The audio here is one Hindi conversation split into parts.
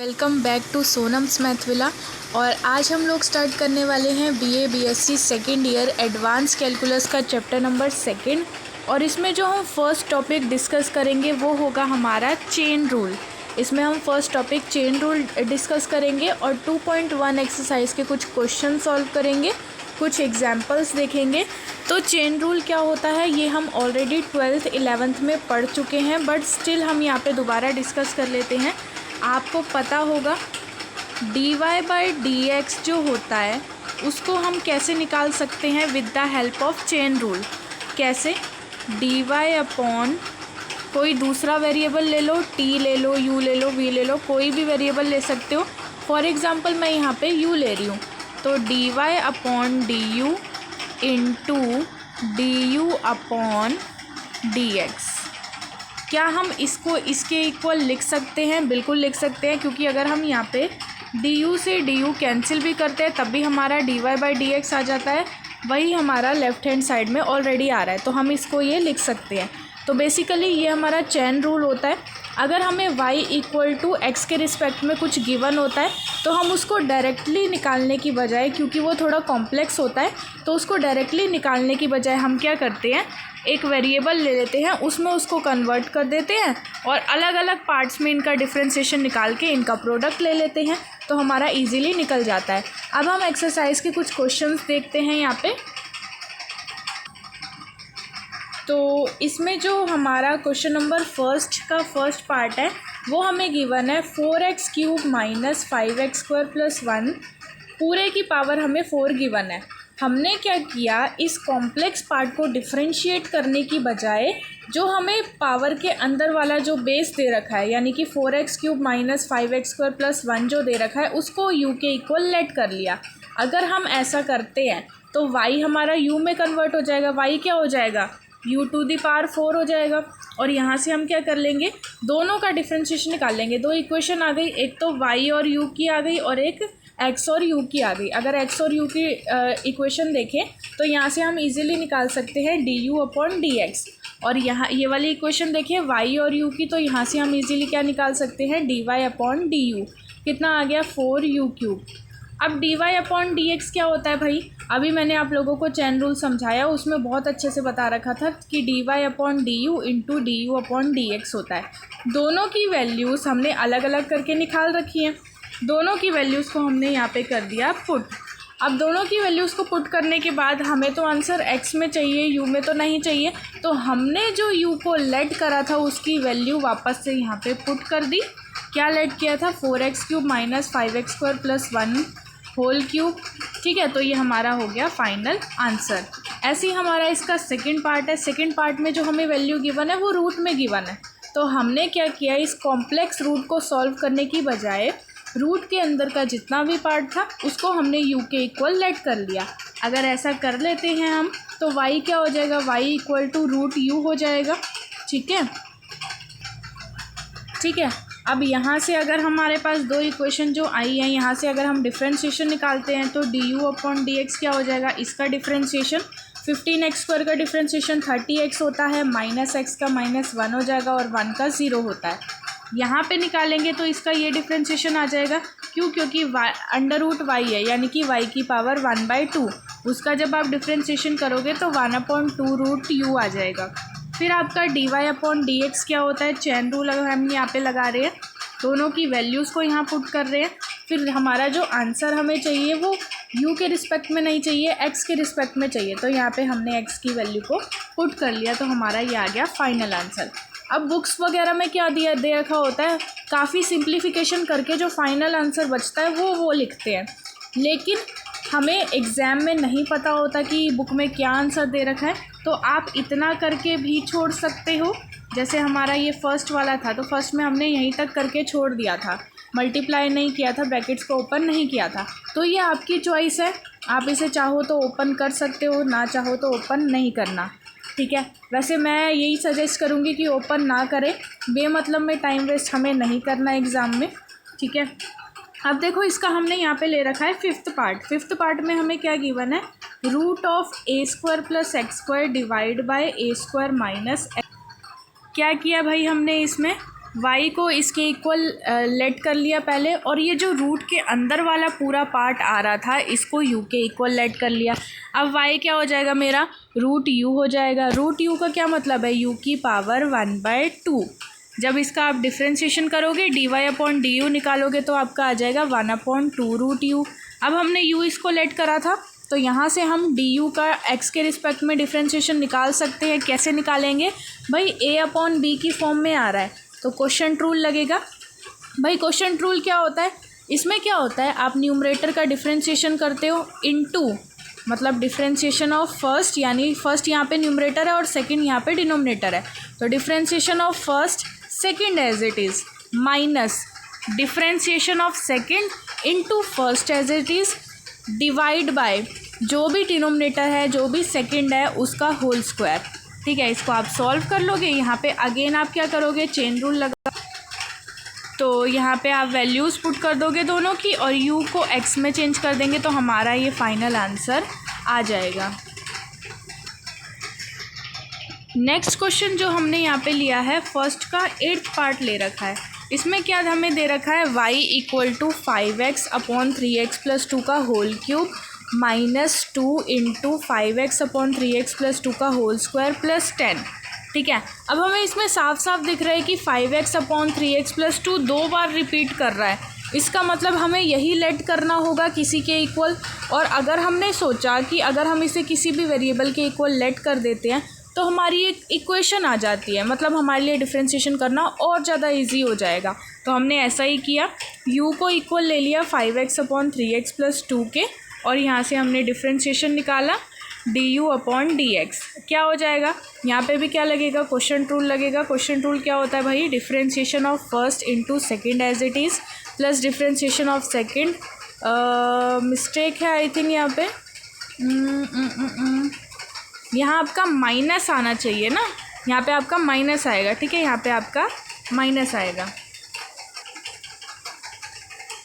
Welcome back to Sonam's math villa. और आज हम लोग स्टार्ट करने वाले हैं BA BSc second year advance calculus का चैप्टर नंबर 2। और इसमें जो हम फर्स्ट टॉपिक डिस्कस करेंगे वो होगा हमारा चेन रूल। इसमें हम first topic chain rule discuss करेंगे और 2.1 एक्सरसाइज के कुछ क्वेश्चन सॉल्व करेंगे, कुछ एग्जाम्पल्स देखेंगे। तो चेन रूल क्या होता है ये हम ऑलरेडी 12th 11th में पढ़ चुके हैं, बट स्टिल हम यहाँ पे दोबारा डिस्कस कर लेते हैं। आपको पता होगा dy/dx जो होता है उसको हम कैसे निकाल सकते हैं with the help of chain rule. कैसे? dy अपॉन कोई दूसरा वेरिएबल ले लो, t ले लो, u ले लो, v ले लो, कोई भी वेरिएबल ले सकते हो। फॉर एग्ज़ाम्पल मैं यहाँ पे u ले रही हूँ, तो dy upon du into du upon dx। क्या हम इसको इसके इक्वल लिख सकते हैं? बिल्कुल लिख सकते हैं, क्योंकि अगर हम यहाँ पे du से du कैंसिल भी करते हैं तब भी हमारा dy/dx आ जाता है। वही हमारा लेफ़्ट हैंड साइड में ऑलरेडी आ रहा है, तो हम इसको ये लिख सकते हैं। तो बेसिकली ये हमारा चेन रूल होता है। अगर हमें y इक्वल टू x के रिस्पेक्ट में कुछ गिवन होता है तो हम उसको डायरेक्टली निकालने की बजाय, क्योंकि वो थोड़ा कॉम्प्लेक्स होता है, तो उसको डायरेक्टली निकालने की बजाय हम क्या करते हैं, एक वेरिएबल ले लेते हैं, उसमें उसको कन्वर्ट कर देते हैं और अलग अलग पार्ट्स में इनका डिफरेंशिएशन निकाल के इनका प्रोडक्ट ले लेते हैं, तो हमारा इजीली निकल जाता है। अब हम एक्सरसाइज के कुछ क्वेश्चंस देखते हैं यहाँ पे। तो इसमें जो हमारा क्वेश्चन नंबर फर्स्ट का फर्स्ट पार्ट है वो हमें गिवन है 4x³ माइनस 5x² प्लस 1 पूरे की पावर हमें 4 गिवन है। हमने क्या किया, इस कॉम्प्लेक्स पार्ट को डिफरेंशिएट करने की बजाय जो हमें पावर के अंदर वाला जो बेस दे रखा है, यानी कि 4x³ माइनस 5x² प्लस 1 जो दे रखा है उसको u के इक्वल लेट कर लिया। अगर हम ऐसा करते हैं तो y हमारा u में कन्वर्ट हो जाएगा, y क्या हो जाएगा, u⁴ हो जाएगा। और यहाँ से हम क्या कर लेंगे, दोनों का डिफरेंशिएशन निकाल लेंगे। दो इक्वेशन आ गई, एक तो y और u की आ गई और एक x और u की आ गई। अगर x और u की इक्वेशन देखें तो यहाँ से हम इजीली निकाल सकते हैं du अपॉन dx। और यहाँ ये वाली इक्वेशन देखें y और u की, तो यहाँ से हम इजीली क्या निकाल सकते हैं, dy अपॉन du। कितना आ गया, 4u³। अब dy अपॉन dx क्या होता है भाई, अभी मैंने आप लोगों को चेन रूल समझाया, उसमें बहुत अच्छे से बता रखा था कि dy upon du into du upon dx होता है। दोनों की वैल्यूज़ हमने अलग अलग करके निकाल रखी हैं। दोनों की वैल्यूज़ को हमने यहाँ पे कर दिया पुट। अब दोनों की वैल्यूज़ को पुट करने के बाद हमें तो आंसर x में चाहिए, u में तो नहीं चाहिए, तो हमने जो u को लेट करा था उसकी वैल्यू वापस से यहाँ पे पुट कर दी। क्या लेट किया था, 4x³ minus 5x² plus 1 whole cube. ठीक है, तो ये हमारा हो गया फाइनल आंसर। ऐसे ही हमारा इसका सेकंड पार्ट है। सेकंड पार्ट में जो हमें वैल्यू गिवन है वो रूट में गिवन है, तो हमने क्या किया, इस कॉम्प्लेक्स रूट को सॉल्व करने की बजाय रूट के अंदर का जितना भी पार्ट था उसको हमने u के इक्वल लेट कर लिया। अगर ऐसा कर लेते हैं हम तो y क्या हो जाएगा, y इक्वल टू √u हो जाएगा। ठीक है, ठीक है। अब यहाँ से अगर हमारे पास दो इक्वेशन जो आई हैं, यहाँ से अगर हम डिफरेंशिएशन निकालते हैं तो du अपॉन dx क्या हो जाएगा, इसका डिफरेंशिएशन 15x² का डिफरेंशिएशन 30x होता है, माइनस x का -1 हो जाएगा और 1 का 0 होता है। यहाँ पे निकालेंगे तो इसका ये डिफरेंशिएशन आ जाएगा। क्यों? क्योंकि √y है, यानी कि y की पावर 1/2। उसका जब आप डिफरेंशिएशन करोगे तो 1/2√u आ जाएगा। फिर आपका dy अपॉन dx क्या होता है, चेन रूल अगर हम यहाँ पे लगा रहे हैं, दोनों की वैल्यूज़ को यहाँ पुट कर रहे हैं। फिर हमारा जो आंसर हमें चाहिए वो u के रिस्पेक्ट में नहीं चाहिए, x के रिस्पेक्ट में चाहिए, तो यहाँ पे हमने x की वैल्यू को पुट कर लिया, तो हमारा ये आ गया फाइनल आंसर। अब बुक्स वगैरह में क्या दे रखा होता है, काफ़ी सिंप्लीफिकेशन करके जो फाइनल आंसर बचता है वो लिखते हैं, लेकिन हमें एग्ज़ाम में नहीं पता होता कि बुक में क्या आंसर दे रखा है, तो आप इतना करके भी छोड़ सकते हो। जैसे हमारा ये फर्स्ट वाला था, तो फर्स्ट में हमने यहीं तक करके छोड़ दिया था, मल्टीप्लाई नहीं किया था, ब्रैकेट्स को ओपन नहीं किया था। तो ये आपकी चॉइस है, आप इसे चाहो तो ओपन कर सकते हो, ना चाहो तो ओपन नहीं करना। ठीक है, वैसे मैं यही सजेस्ट करूँगी कि ओपन ना करें, बेमतलब में टाइम वेस्ट हमें नहीं करना एग्ज़ाम में। ठीक है, अब देखो इसका हमने यहाँ पे ले रखा है फिफ्थ पार्ट। फिफ्थ पार्ट में हमें क्या गिवन है, √a² plus x² divide by a² minus x। क्या किया भाई हमने इसमें, y को इसके इक्वल लेट कर लिया पहले, और ये जो रूट के अंदर वाला पूरा पार्ट आ रहा था इसको u के इक्वल लेट कर लिया। अब y क्या हो जाएगा मेरा, रूट u हो जाएगा। रूट u का क्या मतलब है, u की पावर 1/2। जब इसका आप डिफ्रेंशिएशन करोगे dy/du निकालोगे तो आपका आ जाएगा 1/2 रूट u। अब हमने u इसको लेट करा था तो यहाँ से हम du का x के रिस्पेक्ट में डिफ्रेंशिएशन निकाल सकते हैं। कैसे निकालेंगे भाई, a/b की फॉर्म में आ रहा है तो क्वोशंट रूल लगेगा। भाई क्वोशंट रूल क्या होता है, इसमें क्या होता है, आप न्यूमरेटर का डिफ्रेंशिएशन करते हो इनटू, मतलब डिफ्रेंशिएशन ऑफ फर्स्ट, यानी फर्स्ट यहाँ पे न्यूमरेटर है और सेकंड यहाँ पे डिनोमिनेटर है, तो differentiation of first second as it is minus differentiation of second into first as it is divide by जो भी डिनोमिनेटर है जो भी सेकंड है उसका होल स्क्वायर। ठीक है, इसको आप सॉल्व कर लोगे। यहाँ पे अगेन आप क्या करोगे, चेन रूल लगा, तो यहाँ पे आप वैल्यूज़ पुट कर दोगे दोनों की और u को x में चेंज कर देंगे तो हमारा ये फाइनल आंसर आ जाएगा। नेक्स्ट क्वेश्चन जो हमने यहाँ पे लिया है फर्स्ट का 8th पार्ट ले रखा है। इसमें क्या हमें दे रखा है, y = 5x/3x+2 का होल क्यूब -2 × 5x/3x+2 का होल स्क्वायर प्लस 10। ठीक है, अब हमें इसमें साफ साफ दिख रहा है कि 5x/3x+2 2 बार रिपीट कर रहा है। इसका मतलब हमें यही लेट करना होगा किसी के इक्वल। और अगर हमने सोचा कि अगर हम इसे किसी भी वेरिएबल के इक्वल लेट कर देते हैं तो हमारी एक इक्वेशन आ जाती है, मतलब हमारे लिए डिफ्रेंशिएशन करना और ज़्यादा इजी हो जाएगा। तो हमने ऐसा ही किया, u को इक्वल ले लिया 5x/3x+2 के, और यहाँ से हमने डिफ्रेंशिएशन निकाला du/dx। क्या हो जाएगा, यहाँ पे भी क्या लगेगा, क्वोशंट रूल लगेगा। क्वोशंट रूल क्या होता है भाई, differentiation of first into second as it is plus differentiation of second, mistake है आई थिंक यहाँ पे, यहाँ आपका माइनस आना चाहिए ना, यहाँ पे आपका माइनस आएगा। ठीक है, यहाँ पे आपका माइनस आएगा।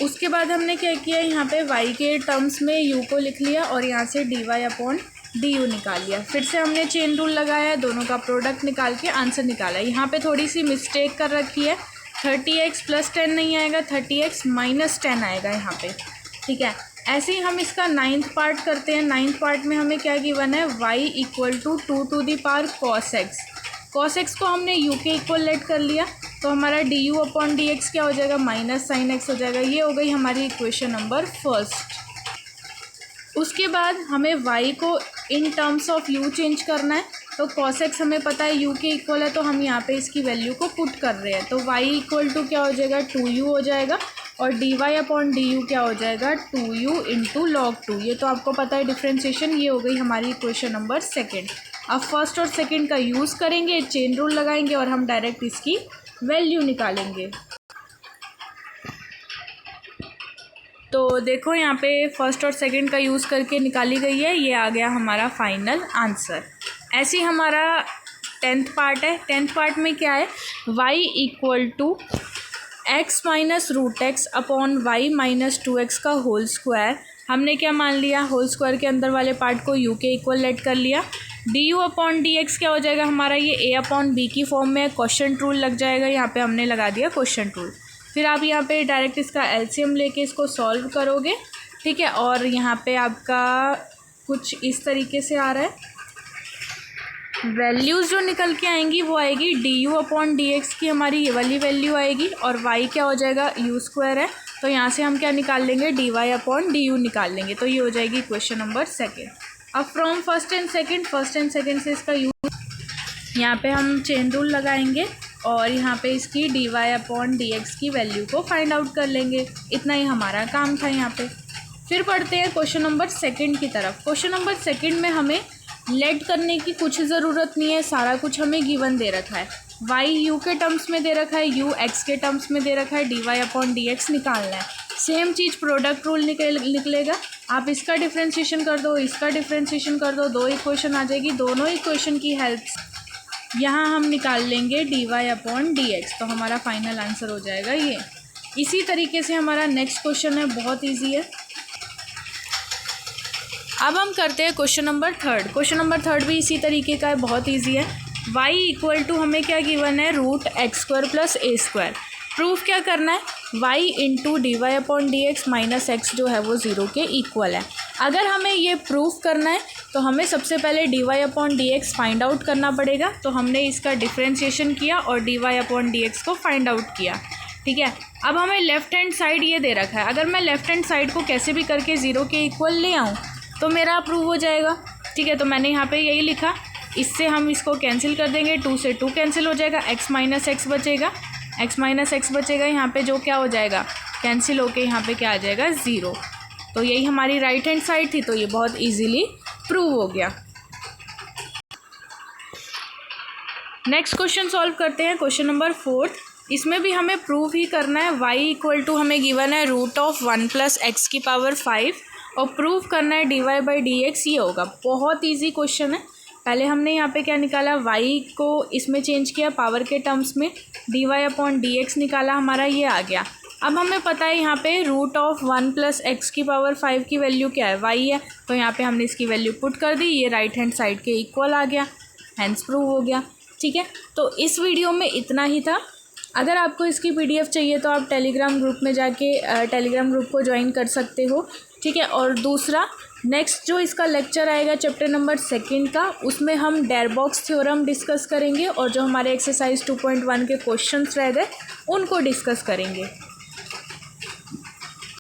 उसके बाद हमने क्या किया, यहाँ पे y के टर्म्स में u को लिख लिया और यहाँ से dy/du निकाल लिया। फिर से हमने चेन रूल लगाया, दोनों का प्रोडक्ट निकाल के आंसर निकाला। यहाँ पे थोड़ी सी मिस्टेक कर रखी है, 30x + 10 नहीं आएगा, 30x - 10 आएगा यहाँ पे। ठीक है, ऐसे ही हम इसका 9th पार्ट करते हैं। 9th पार्ट में हमें क्या गिवन है, y = 2 to the power cos x। cos x को हमने u के इक्वल लेट कर लिया तो हमारा du/dx क्या हो जाएगा, -sin x हो जाएगा। ये हो गई हमारी इक्वेशन नंबर फर्स्ट। उसके बाद हमें y को in terms of u change करना है, तो cos x हमें पता है u के इक्वल है तो हम यहाँ पे इसकी वैल्यू को पुट कर रहे हैं। तो y = क्या हो जाएगा, 2u हो जाएगा, और dy/du क्या हो जाएगा, 2u × log 2। ये तो आपको पता है डिफ्रेंशिएशन। ये हो गई हमारी इक्वेशन नंबर सेकंड। अब फर्स्ट और सेकंड का यूज़ करेंगे, चेन रूल लगाएंगे और हम डायरेक्ट इसकी वैल्यू निकालेंगे। तो देखो यहाँ पे फर्स्ट और सेकंड का यूज़ करके निकाली गई है, ये आ गया हमारा फाइनल आंसर। ऐसे ही हमारा 10th पार्ट है। 10th पार्ट में क्या है, y = x - √x/y - 2x का होल स्क्वायर। हमने क्या मान लिया, होल स्क्वायर के अंदर वाले पार्ट को u के इक्वल लेट कर लिया। du/dx क्या हो जाएगा हमारा, ये a/b की फॉर्म में क्वोशंट रूल लग जाएगा। यहाँ पे हमने लगा दिया क्वोशंट रूल। फिर आप यहाँ पे डायरेक्ट इसका एलसीएम लेके इसको सॉल्व करोगे। ठीक है, और यहाँ पे आपका कुछ इस तरीके से आ रहा है, वैल्यूज़ जो निकल के आएंगी वो आएगी du/dx की हमारी ये वाली वैल्यू आएगी, और y क्या हो जाएगा, u² है, तो यहाँ से हम क्या निकाल लेंगे, dy/du निकाल लेंगे। तो ये हो जाएगी इक्वेशन नंबर सेकंड। अब फ्रॉम फर्स्ट एंड सेकंड से इसका यहाँ पे हम चेन रूल लगाएंगे और यहाँ पे इसकी dy/dx की वैल्यू को फाइंड आउट कर लेंगे। इतना ही हमारा काम था यहाँ पे। फिर पढ़ते हैं क्वेश्चन नंबर सेकंड की तरफ। क्वेश्चन नंबर सेकंड में हमें लेट करने की कुछ ज़रूरत नहीं है, सारा कुछ हमें गिवन दे रखा है। y u के टर्म्स में दे रखा है, u x के टर्म्स में दे रखा है, dy/dx निकालना है। सेम चीज़ प्रोडक्ट रूल निकलेगा। आप इसका डिफ्रेंशिएशन कर दो, इसका डिफ्रेंशिएशन कर दो, दो इक्वेशन आ जाएगी। दोनों इक्वेशन की हेल्प यहाँ हम निकाल लेंगे dy/dx, तो हमारा फाइनल आंसर हो जाएगा ये। इसी तरीके से हमारा नेक्स्ट क्वेश्चन है, बहुत ईजी है। अब हम करते हैं question number third. Question number third भी इसी तरीके का है, बहुत ईजी है। y इक्वल टू हमें क्या गिवन है, root x square plus a square. Proof क्या करना है, y into d y upon d x minus x जो है वो 0 के इक्वल है। अगर हमें ये प्रूफ करना है तो हमें सबसे पहले d y upon d x find out करना पड़ेगा। तो हमने इसका डिफ्रेंशिएशन किया और d y upon d x को फाइंड आउट किया, ठीक है। अब हमें लेफ्ट हैंड साइड ये दे रखा है, अगर मैं लेफ्ट हैंड साइड को कैसे भी करके 0 के इक्वल ले आऊँ तो मेरा प्रूव हो जाएगा, ठीक है। तो मैंने यहाँ पे यही लिखा, इससे हम इसको कैंसिल कर देंगे, 2 से 2 कैंसिल हो जाएगा, x माइनस एक्स बचेगा, x माइनस एक्स बचेगा यहाँ पे, जो क्या हो जाएगा, कैंसिल होके यहाँ पे क्या आ जाएगा, 0। तो यही हमारी राइट हैंड साइड थी, तो ये बहुत इजीली प्रूव हो गया। नेक्स्ट क्वेश्चन सॉल्व करते हैं, क्वेश्चन नंबर 4। इसमें भी हमें प्रूव ही करना है, y इक्वल टू हमें गिवन है रूट ऑफ 1 प्लस एक्स की पावर 5 और प्रूव करना है d y by d x. ये होगा बहुत ईजी क्वेश्चन है। पहले हमने यहाँ पे क्या निकाला, y को इसमें चेंज किया पावर के टर्म्स में, d y upon d x निकाला, हमारा ये आ गया। अब हमें पता है यहाँ पे रूट ऑफ 1 प्लस एक्स की पावर 5 की वैल्यू क्या है, y है, तो यहाँ पे हमने इसकी वैल्यू पुट कर दी, ये राइट हैंड साइड के इक्वल आ गया, हैंस प्रूव हो गया, ठीक है। तो इस वीडियो में इतना ही था। अगर आपको इसकी PDF चाहिए तो आप टेलीग्राम ग्रुप में जाके टेलीग्राम ग्रुप को ज्वाइन कर सकते हो, ठीक है। और दूसरा, नेक्स्ट जो इसका लेक्चर आएगा चैप्टर नंबर 2 का, उसमें हम डेरबॉक्स थ्योरम डिस्कस करेंगे और जो हमारे एक्सरसाइज 2.1 के क्वेश्चंस रह गए उनको डिस्कस करेंगे।